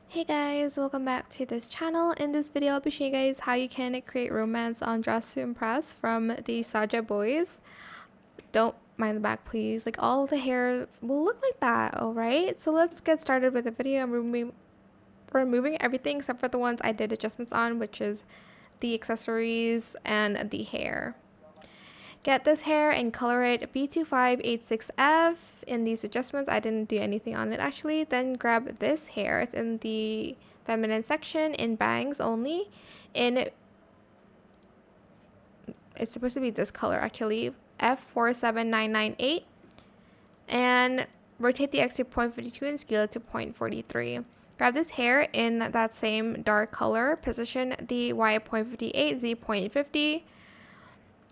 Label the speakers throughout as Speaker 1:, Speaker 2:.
Speaker 1: Hey guys, welcome back to this channel. In this video, I'll be showing you guys how you can create romance on Dress to Impress from the Saja boys. Don't mind the back, please. Like, all of the hair will look like that, alright? So let's get started with the video. I'm removing everything except for the ones I did adjustments on, which is the accessories and the hair. Get this hair and color it B2586F. In these adjustments, I didn't do anything on it actually. Then grab this hair. It's in the feminine section in bangs only. It's supposed to be this color actually, F47998. And rotate the X to 0.52 and scale it to 0.43. Grab this hair in that same dark color. Position the Y at 0.58, Z 0.50.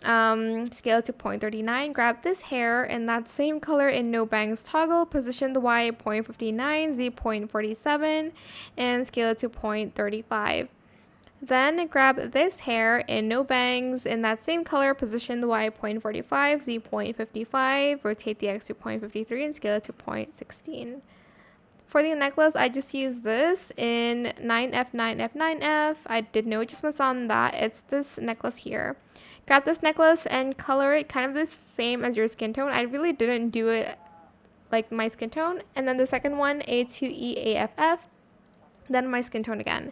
Speaker 1: Scale it to 0.39. Grab this hair in that same color in no bangs toggle. Position the Y at 0.59, Z 0.47, and scale it to 0.35. Then grab this hair in no bangs in that same color. Position the Y at 0.45, Z 0.55. Rotate the X to 0.53 and scale it to 0.16. For the necklace, I just used this in 9F, 9F, 9F. I did no adjustments on that. It's this necklace here. Grab this necklace and color it kind of the same as your skin tone. I really didn't do it like my skin tone. And then the second one, A2EAFF, then my skin tone again.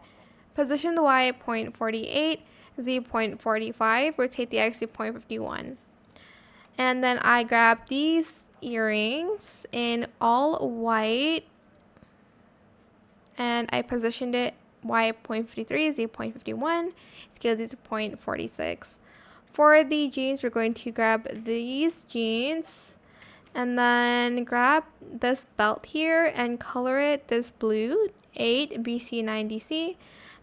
Speaker 1: Position the Y at 0.48, Z 0.45, rotate the X to 0.51. And then I grabbed these earrings in all white. And I positioned it Y at 0.53, Z 0.51, scaled it to 0.46. For the jeans, we're going to grab these jeans and then grab this belt here and color it this blue, 8 BC9DC.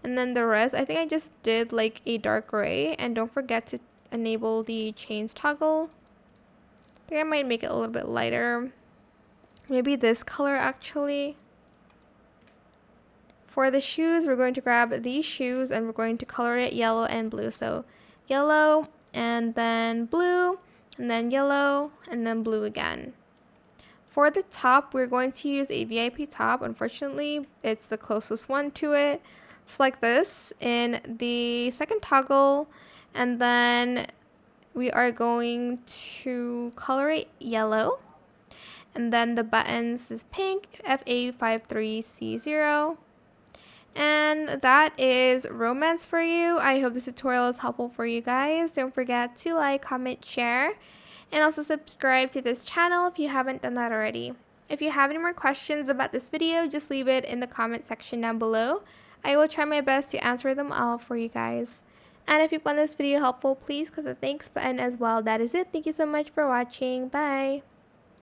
Speaker 1: And then the rest, I think I just did like a dark gray. And don't forget to enable the chains toggle. I think I might make it a little bit lighter. Maybe this color actually. For the shoes, we're going to grab these shoes and we're going to color it yellow and blue. So yellow and then blue and then yellow and then blue again. For the top, we're going to use a VIP top. Unfortunately, it's the closest one to it. It's like this in the second toggle, and then we are going to color it yellow. And then the buttons is pink, FA53C0. And that is romance for you. I hope this tutorial is helpful for you guys. Don't forget to like, comment, share, and also subscribe to this channel if you haven't done that already. If you have any more questions about this video, just leave it in the comment section down below. I will try my best to answer them all for you guys. And if you found this video helpful, please click the thanks button as well. That is it. Thank you so much for watching. Bye.